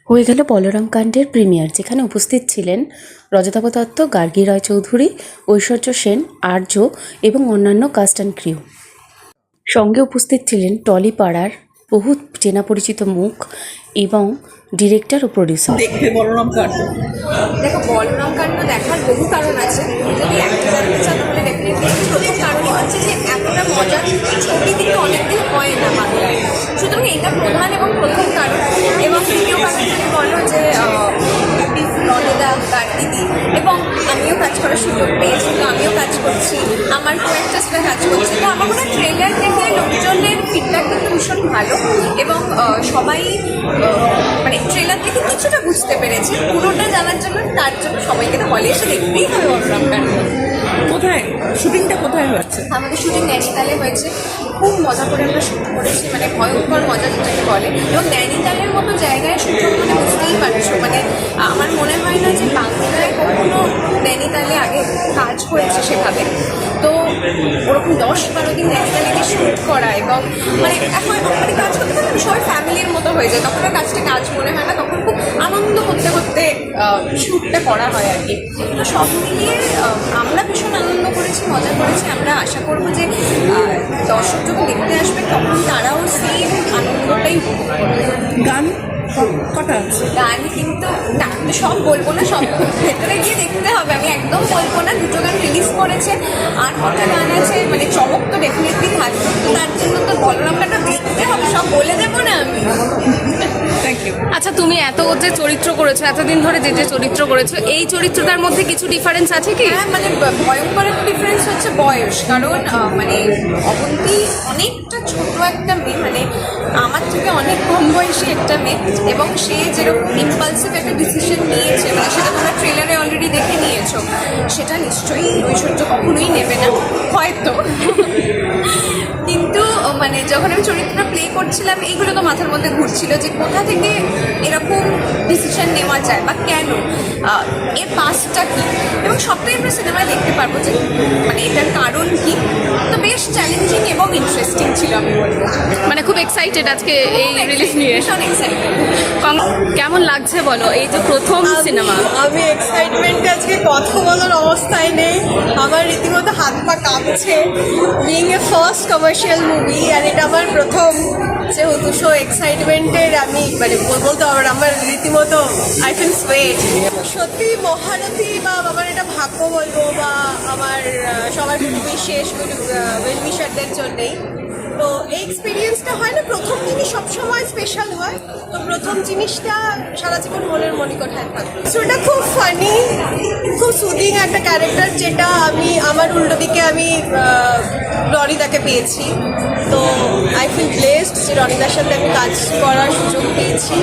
হয়ে গেল বলরাম কাণ্ডের প্রিমিয়ার, যেখানে উপস্থিত ছিলেন রজতাভ দত্ত, গার্গী রায়চৌধুরী, ঐশ্বর্য সেন, আর্য এবং অন্যান্য কাস্ট অ্যান্ড ক্রিউ। সঙ্গে উপস্থিত ছিলেন টলিপাড়ার বহু চেনা পরিচিত মুখ এবং ডিরেক্টর ও প্রডিউসার। দেখবে বলরাম কাণ্ড। দেখো, বলরাম কাণ্ড দেখার বহু কারণ আছে। যদি একটা জানতে চান তাহলে ডেফিনেটলি প্রথম কারণই হচ্ছে যে এতটা মজার ছবি কিন্তু অনেকদিন হয় না বাংলায়, সুতরাং এটা প্রধান এবং প্রথম কারণ। এবং দ্বিতীয় কারণ যদি বলো যে রনিদা, গার্গীদি এবং আমিও কাজ করার সুযোগ পেয়েছি, তো আমিও কাজ করছি, আমার কো-অ্যাক্ট্রেসরা কাজ করছে, তো আমার মনে হয় ট্রেলার দেখে লোকজনের ফিডব্যাক কিন্তু ভীষণ ভালো এবং সবাই মানে ট্রেলার দেখে কিছুটা বুঝতে পেরেছে। পুরোটা জানার জন্য তার জন্য সবাইকে তো হলে এসে দেখতেই হবে বলরাম কাণ্ড। কোথায় শুটিংটা কোথায় হচ্ছে? আমাদের শুটিং নৈনিতালে হয়েছে। খুব মজা করে আমরা শুট করেছি, মানে ভয়ঙ্কর মজা যেটাকে বলে। এবং নৈনিতালের মতো জায়গায় শুট মানে বুঝতেই পারছো, মানে আমার মনে হয় না যে বাংলায় কখনো নৈনিতালে আগে কাজ হয়েছে সেভাবে। তো ওরকম 10-12 দিন নৈনিতালে গিয়ে শুট করা এবং মানে এখন মানে কাজ করতে পারলে সবাই ফ্যামিলির মতো হয়ে যায়, তখন আর কাজটা কাজ মনে হয় না, তখন খুব আনন্দ করতে করতে শ্যুটটা করা হয় আর কি। তো সব মিলিয়ে আমরা ভীষণ আনন্দ করেছি, মজা করেছি। আমরা আশা করবো যে দর্শক যখন দেখতে আসবে তখন তারাও সেই আনন্দটাই উপভোগ করবে। গান কটা আছে? গান কিন্তু না, সব বলবো না, সব ভেতরে গিয়ে দেখতে হবে। আমি একদম বলবো না। 2টো গান রিলিজ করেছে, আর কটা গান আছে, মানে চমক তো ডেফিনেটলি থাকবে। তার জন্য তো বলরামটা দেখতে হবে, সব বলে দেবো না আমি। Thank you. আচ্ছা, তুমি এত যে চরিত্র করেছো, এতদিন ধরে যে চরিত্র করেছো, এই চরিত্রটার মধ্যে কিছু ডিফারেন্স আছে কি? হ্যাঁ, মানে ভয়ঙ্কর একটা ডিফারেন্স হচ্ছে বয়স। কারণ মানে অবন্তী অনেকটা ছোট একটা মেয়ে, মানে আমার থেকে অনেক কম বয়সী একটা মেয়ে, এবং সে যেরকম ইম্পালসিভ একটা ডিসিশন নিয়েছে, মানে সেটা তোমরা ট্রেলারে অলরেডি দেখে নিয়েছো, সেটা নিশ্চয়ই ঐশ্বর্য কখনোই নেবে না হয়তো। কিন্তু মানে যখন আমি চরিত্রটা প্লে করছিলাম, এইগুলো তো মাথার মধ্যে ঘুরছিল যে কোথা থেকে এরকম ডিসিশন নেওয়া যায় বা কেন, এর পাস্টটা কী, এবং সবটাই আমরা সিনেমায় দেখতে পারবো যে মানে এটার কারণ কী। তো বেশ চ্যালেঞ্জিং এবং ইন্টারেস্টিং ছিল আমি বলবো। মানে খুব এক্সাইটেড আজকে এই রিলিজ নিয়ে। ভীষণ এক্সাইটেড। কেমন লাগছে বলো, এই যে প্রথম সিনেমা? আমি এক্সাইটমেন্টে আজকে কথা বলার অবস্থায় নেই, আমার রীতিমতো হাত পা কাঁপছে। Being a first commercial movie, আর এটা আমার প্রথম, যেহেতু সো এক্সাইটমেন্টের আমি মানে বলতে পারবো আমার রীতিমতো আই ফিল সোয়েট। সত্যি মহারথী বা আমার এটা ভাগ্য বলবো, বা আমার সবার বিশেষ ওয়েলউইশারদের জন্যেই। তো এই এক্সপিরিয়েন্সটা হয় না, প্রথম জিনিস সবসময় স্পেশাল হয়, তো প্রথম জিনিসটা সারা জীবন মনের মণিকোঠায় থাকবে। সো এটা খুব ফানি, খুব সুদিং একটা ক্যারেক্টার, যেটা আমি আমার উল্টো দিকে আমি রনিদাকে পেয়েছি। তো আই ফিল ব্লেসড যে রনিদার সাথে আমি কাজ করার সুযোগ পেয়েছি।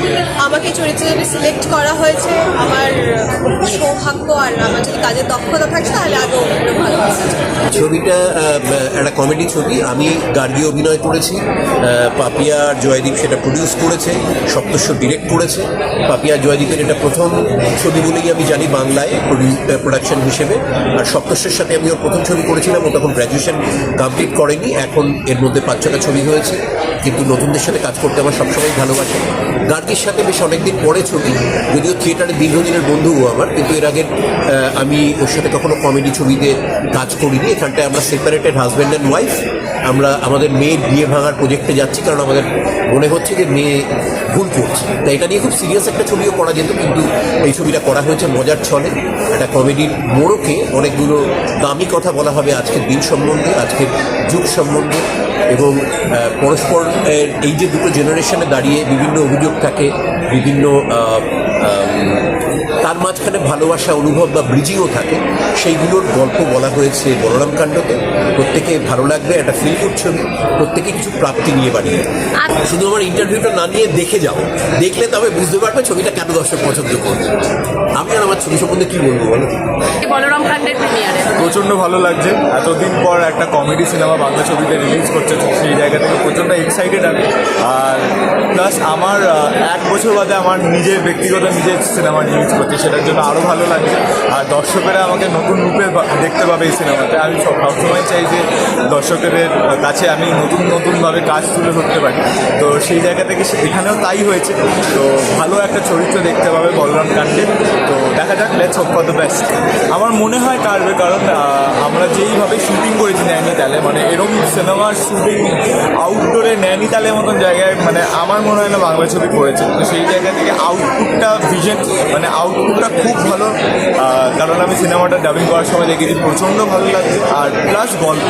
আমাকে চরিত্রে যদি সিলেক্ট করা হয়েছে, আমার সৌভাগ্য। আর আমার যদি কাজের দক্ষতা থাকে তাহলে আগে অভিনয় ভালো হয়েছে। ছবিটা একটা কমেডি ছবি। আমি গার্গী অভিনয় করেছি, পাপিয়া আর জয়দীপ সেটা প্রডিউস করেছে, সপ্তস্বর ডিরেক্ট করেছে। পাপিয়া জয়দীপের এটা প্রথম ছবি বলেই আমি জানি বাংলায় প্রোডাকশন হিসেবে। আর সপ্তস্বর সাথে আমি ওর প্রথম ছবি করেছিলাম, ও তখন গ্র্যাজুয়েশন কমপ্লিট করেনি। এখন এর মধ্যে 5-6টা ছবি হয়েছে, কিন্তু নতুনদের সাথে কাজ করতে আমার সবসময় ভালোবাসে। গার্গীর সাথে বেশ অনেকদিন পরে ছবি, যদিও থিয়েটারে দীর্ঘদিনের বন্ধুও আমার, কিন্তু এর আগে আমি ওর সাথে কখনো কমেডি ছবিতে কাজ করিনি। এখানটায় আমরা সেপারেটেড হাজব্যান্ড অ্যান্ড ওয়াইফ। আমরা আমাদের মেয়ের বিয়ে ভাঙার প্রজেক্টে যাচ্ছি, কারণ আমাদের মনে হচ্ছে যে মেয়ে ভুল করছে। তাই এটা নিয়ে খুব সিরিয়াস একটা ছবিও করা যেত, কিন্তু এই ছবিটা করা হয়েছে মজার ছলে। একটা কমেডির মোড়কে অনেকগুলো দামি কথা বলা হবে আজকের দিন সম্বন্ধে, আজকের যুগ সম্বন্ধে, এবং পরস্পর এই যে দুটো জেনারেশনে দাঁড়িয়ে বিভিন্ন অভিযোগ থাকে, বিভিন্ন তার মাঝখানে ভালোবাসা অনুভব বা ব্রিজিংও থাকে, সেইগুলোর গল্প বলা হয়েছে বলরাম কাণ্ডতে। প্রত্যেকে ভালো লাগবে, একটা ফিল গুড ছবি, প্রত্যেকে কিছু প্রাপ্তি নিয়ে বাড়িয়ে। শুধু আমার ইন্টারভিউটা না নিয়ে দেখে যাও, দেখলে তবে বুঝতে পারবে ছবিটা কেন দর্শক পছন্দ করবে। আমি আর আমার ছবি সম্বন্ধে কী বলবো বলো? বলরাম কাণ্ডের প্রিমিয়ারে প্রচণ্ড ভালো লাগছে। এতদিন পর একটা কমেডি সিনেমা বাংলা ছবিতে রিলিজ করছে, সেই জায়গা থেকে প্রচণ্ড এক্সাইটেড আমি। আর প্লাস আমার 1 বছর বাদে আমার নিজের ব্যক্তিগত নিজের সিনেমা রিলিজ করছি, সেটার জন্য আরও ভালো লাগছে। আর দর্শকেরা আমাকে নতুন রূপে দেখতে পাবে এই সিনেমাতে। আমি সবসময় চাই যে দর্শকের কাছে আমি নতুনভাবে কাজ তুলে ধরতে পারি, তো সেই জায়গা থেকে এখানেও তাই হয়েছে। তো ভালো একটা চরিত্র দেখতে পাবে বলরাম কাণ্ডে। তো দেখা যাক, let's hope for the best. আমার মনে হয় কারবে, কারণ আমরা যেইভাবে শুটিং করেছি নৈনিতালে, মানে এরকম সিনেমার শুটিং আউটডোরে নৈনিতালের মতন জায়গায় মানে আমার মনে হয় না বাংলা ছবি করেছে। তো সেই জায়গা থেকে আউটপুটটা মানে আউটপুটটা খুব ভালো। কারণ আমি সিনেমাটা ডাবিং করার সময় দেখেছি, প্রচণ্ড ভালো লাগছে। আর প্লাস গল্প,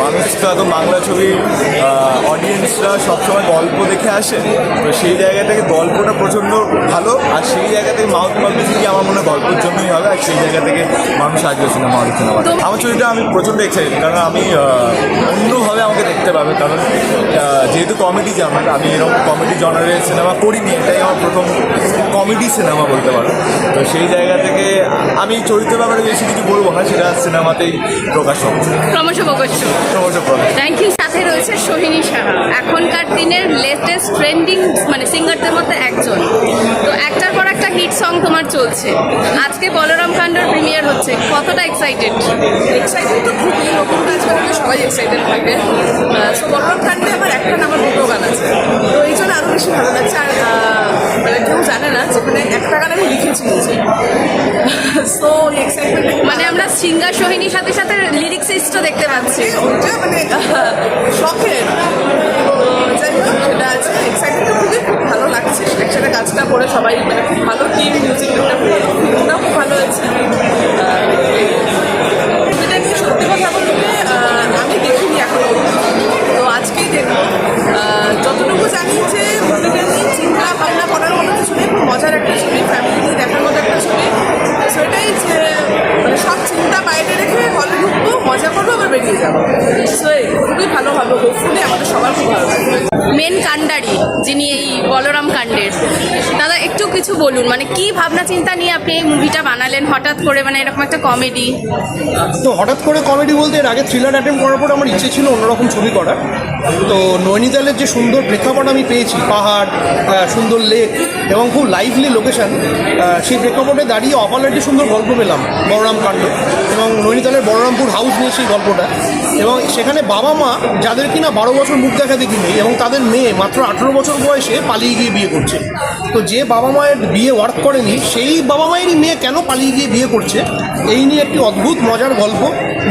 মানুষরা তো বাংলা ছবির অডিয়েন্সরা সবসময় গল্প দেখে আসে, তো সেই জায়গা থেকে গল্পটা প্রচণ্ড ভালো। আর সেই জায়গা থেকে মাউথ পাবলিসিটি আমার মনে হয় গল্পের জন্যই হবে, আর সেই জায়গা থেকে মানুষ আসবে সিনেমা আমার ছবিটা। আমি প্রচণ্ড এক্সাইটেড, কারণ আমি অন্যভাবে আমাকে দেখতে পাবে। কারণ যেহেতু কমেডি জনার, আমি এরকম কমেডি জনারের সিনেমা করিনি, এটাই আমার প্রথম কমেডি সিনেমা বলতে পারো। তো সেই জায়গা থেকে আমি চরিত্রের ব্যাপারে বেশি কিছু বলবো না, সেটা সিনেমাতেই প্রকাশ হবে। ক্রমশ প্রকাশ। Thank you. সাথে রয়েছে সোহিনী সাহা, এখনকার দিনের লেটেস্ট ট্রেন্ডিং মানে সিঙ্গারদের মধ্যে একজন। তো একটার পর একটা হিট সং তোমার চলছে, আজকে বলরাম কাণ্ডর প্রিমিয়ার হচ্ছে, কতটা এক্সাইটেড? তো খুবই নতুন কাজ বানালে সবাই এক্সাইটেড থাকে। সো বলরাম কাণ্ডে আমার একটা না, আমার দুটো গান আছে, তো এই জন্য আরও বেশি ভালো লাগছে। আর মানে কেউ জানে না যেখানে একটা গান আমি লিখেছি নিজে। সো এক্সাইটমেন্ট মানে আমরা সিঙ্গার সোহিনীর সাথে সাথে লিরিক্সিস্টও দেখতে পাচ্ছি। ওইটা মানে শখের, যাই হোক সেটা আছে। এক্সাইটমেন্টটা খুবই ভালো লাগছে একসাথে কাজটা করে, সবাই মানে খুব ভালো টিম, মিউজিকটা খুব ভালো, ফিল্মটাও খুব ভালো হয়েছে। এটা নিয়ে সত্যি কথা বলতে আমি দেখিনি এখনো, তো আজকেই দেখবো। যতটুকু জানি যে মুভিটা নিয়ে চিন্তা ভাবনা করার মতো কিছু নেই, খুব মজার একটা ছবি, ফ্যামিলি নিয়ে দেখার মতো একটা ছবি। সেটাই যে মানে সব চিন্তা বাইরে রেখে হলে ঢুকবো, মজা করবো, আবার বেরিয়ে যাবো। সো খুবই ভালো হবে, হোপফুলি আমাদের সবার খুব ভালো লাগবে। মেন কাণ্ডারি যিনি এই বলরাম কাণ্ডের, দাদা একটু কিছু বলুন, মানে কি ভাবনা চিন্তা নিয়ে আপনি এই মুভিটা বানালেন হঠাৎ করে, মানে এরকম একটা কমেডি? তো হঠাৎ করে কমেডি বলতে, এর আগে থ্রিলার অ্যাটেম্প করার পর আমার ইচ্ছে ছিল অন্যরকম ছবি করার। তো নৈনিতালের যে সুন্দর প্রেক্ষাপট আমি পেয়েছি, পাহাড়, সুন্দর লেক এবং খুব লাইভলি লোকেশন, সেই প্রেক্ষাপটে দাঁড়িয়ে অপার একটি সুন্দর গল্প পেলাম বলরাম কাণ্ড, এবং নৈনিতালের বলরামপুর হাউস নিয়ে সেই গল্পটা। এবং সেখানে বাবা মা যাদের কিনা 12 বছর মুখ দেখা দেখি নেই, এবং তাদের মেয়ে মাত্র 18 বছর বয়সে পালিয়ে গিয়ে বিয়ে করছে। তো যে বাবা মায়ের বিয়ে ওয়ার্ক করেনি, সেই বাবা মায়েরই মেয়ে কেন পালিয়ে গিয়ে বিয়ে করছে, এই নিয়ে একটি অদ্ভুত মজার গল্প।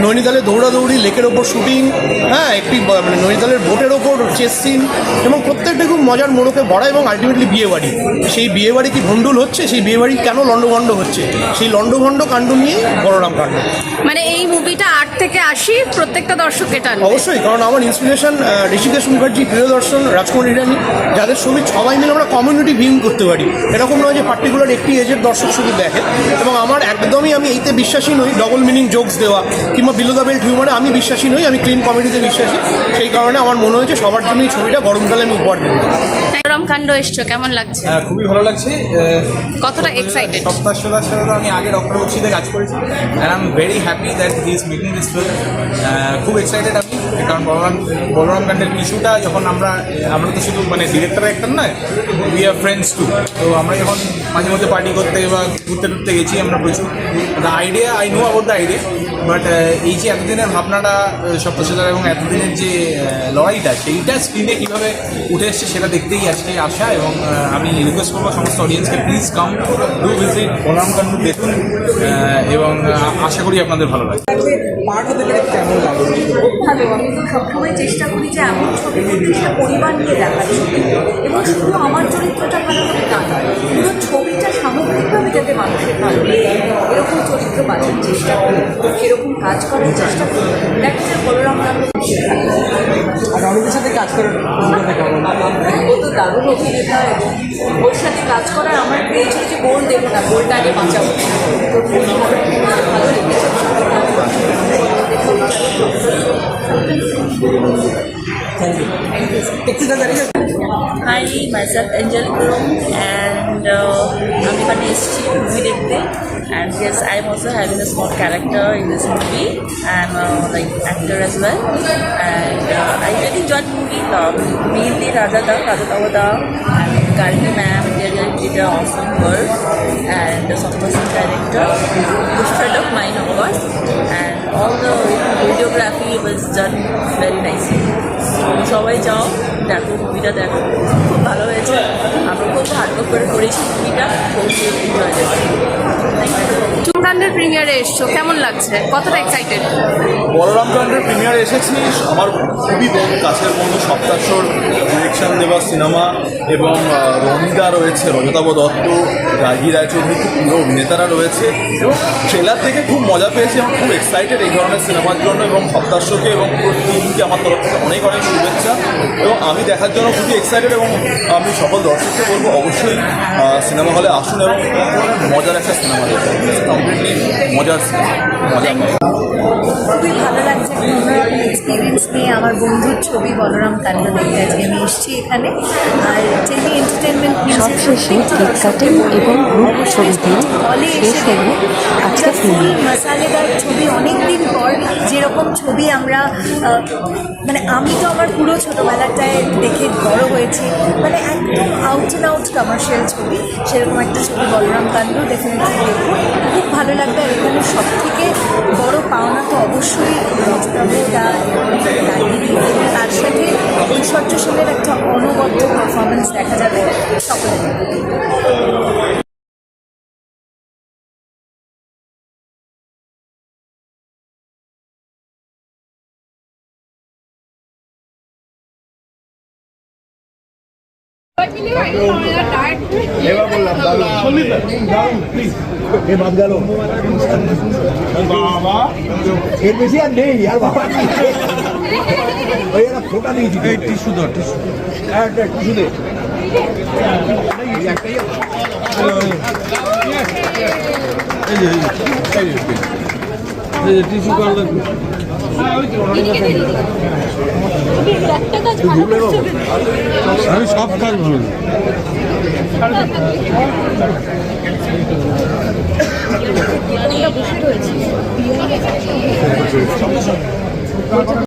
নৈনিতালে দৌড়াদৌড়ি, লেকের ওপর শুটিং, একটি মানে নৈনিতালের বোটের ওপর চেস সিন, এবং প্রত্যেকটা খুব মজার মোড়কে ভরা, এবং আলটিমেটলি বিয়েবাড়ি। সেই বিয়েবাড়ি কি ভণ্ডুল হচ্ছে, সেই বিয়েবাড়ি কেন লণ্ডভণ্ড হচ্ছে, সেই লণ্ডভণ্ড কাণ্ড নিয়ে বলরাম কাণ্ড। মানে এই মুভিটা 8 থেকে 80 প্রত্যেকটা দর্শককে টানবে অবশ্যই, কারণ আমার ইন্সপিরেশন ঋষিকেশ মুখার্জি, প্রিয়দর্শন, রাজকুমার ইরানি, যাদের ছবি সবাই মিলে আমরা কমিউনিটি ভিউইং করতে পারি। এরকম নয় যে পার্টিকুলার একটি এজের দর্শক শুধু দেখে। এবং আমার একদমই আমি এইতে বিশ্বাসী নই, ডবল মিনিং জোকস দেওয়া কিংবা বিলো দ্য বেল্ট হিউমারে আমি বিশ্বাসী নই, আমি ক্লিন কমেডিতে বিশ্বাসী। সেই কারণে আমার মনে হয়েছে সবার জন্য এই ছবিটা গরমকালে আমি উপহার দেবো। বলরাম কাণ্ড এসছো, কেমন লাগছে? খুবই ভালো লাগছে। কতটা এক্সাইটেড? সপ্তাহ সাথে তো আমি আগে ডক্টর বক্সিতে কাজ করেছি, and I am very happy that he is making this film. খুব এক্সাইটেড আমি, কারণ বলরাম কাণ্ডের কিছুটা যখন আমরা তো শুধু মানে ডিরেক্টর একটা নয়, উই আর ফ্রেন্ডস টু। তো আমরা যখন মাঝে মধ্যে পার্টি করতে বা ঘুরতে টুরতে গেছি, আমরা প্রচুর the idea, I know about the idea, but এই যে এতদিনের ভাবনাটা সপ্তশীলার এবং এতদিনের যে লড়াইটা, সেইটা স্ক্রিনে কীভাবে উঠে এসছে সেটা দেখতেই আজকে আসা। এবং আমি রিকোয়েস্ট করবো সমস্ত অডিয়েন্সকে, please come do visit Balaram Kanda, দেখুন, এবং আশা করি আপনাদের ভালো লাগবে। পার্ট হতে পেরে কেমন লাগে? খুব ভালো। আমি তো সবসময় চেষ্টা করি যে এমন ছবি করতে সেটা পরিবার নিয়ে দেখার ছবি, এবং শুধু আমার চরিত্রটা ভালো হবে তা নয়, পুরো ছবিটা সামগ্রিকভাবে যাতে মানুষের ভালো লাগে এরকম চরিত্র বাঁচার চেষ্টা করি, এরকম কাজ করার চেষ্টা করি। দেখা যায় বলরাম কাণ্ড আর অনেকের সাথে কাজ করার অভিজ্ঞতা কেমন? ও তো দারুণ অভিনেতা, এবং ওর সাথে কাজ করার আমার পেয়েছিল যে গোল দেবো না, গোলটা আগে বাঁচাবো। তো ভালো লেগেছে। Hi, myself Angel Kurum, and I'm এখানে এসেছি মুভি দেখতে, and yes, I'm also having a small character in this movie. I'm like actor as well, and I really enjoyed the movie. Mainly Radha Dawada and Gargi ma'am, they did their awesome work, and the song was director, good friend of mine of course, and all the videography was done very nicely. সবাই যাও দেখো মুভিটা, দেখো খুব ভালো হয়েছে। আমরা খুব হার্ডওয়ার্ক করে করেছি মুভিটা, খুব এনজয় করছি। Thank you. চুমকান্ডের প্রিমিয়ারে এসছো, কেমন লাগছে, কতটা এক্সাইটেড? বলরাম কান্ডের প্রিমিয়ারে এসেছি। আমার খুবই কাছের বন্ধু সপ্তাশ্বর ডিরেকশন দেওয়া সিনেমা, এবং রমিদা রয়েছে, রজতাভ দত্ত, গার্গী রায়চৌধুরী, খুব প্রিয় অভিনেতারা রয়েছে, এবং ট্রেলার থেকে খুব মজা পেয়েছি। এবং খুব এক্সাইটেড এই ধরনের সিনেমার জন্য, এবং সপ্তাশ্বরকে এবং পুরো টিমকে আমার তরফ থেকে অনেক অনেক শুভেচ্ছা। এবং আমি দেখার জন্য খুবই এক্সাইটেড, এবং আমি সকল দর্শককে বলবো অবশ্যই সিনেমা হলে আসুন এবং মজার একটা সিনেমা দেখুন। কমপ্লিটলি মজার সিনেমা, মজা। খুবই ভালো লাগছে, একটা অন্যরকম এক্সপিরিয়েন্স নিয়ে আমার বন্ধুর ছবি বলরাম কাণ্ড দেখতে আজকে আমি এসেছি এখানে। আর টেলি এন্টারটেনমেন্ট সবশেষে কেক কাটিং এবং গ্রুপ ছবি দিয়ে শেষ হলো আজকে ফুল মশালেদার ছবি। অনেক দিন পর যেরকম ছবি আমরা মানে আমি তো আমার পুরো ছোটোবেলাটায় দেখে বড় হয়েছি, মানে একদম আউট অ্যান্ড আউট কমার্শিয়াল ছবি, সেরকম একটা ছবি বলরাম কাণ্ড ডেফিনেটলি দেখুন, খুব ভালো লাগবে। আর এখানে সব থেকে বড় পাওনা তো অবশ্যই রজতাভদা, তার সাথে ঐশ্বর্য সেনের একটা অনবদ্য পারফরমেন্স দেখা যাবে সকলের। এবার বললাম এ বাদ গেল বাবা, এর বেশি আর নেই আর বাবা। ওই একটা ফোটা দিয়েছি, টিস্যু ধর, টিস্যু টিস্যু দে। টিস্যু করলে আমি সব কাজ ভালো।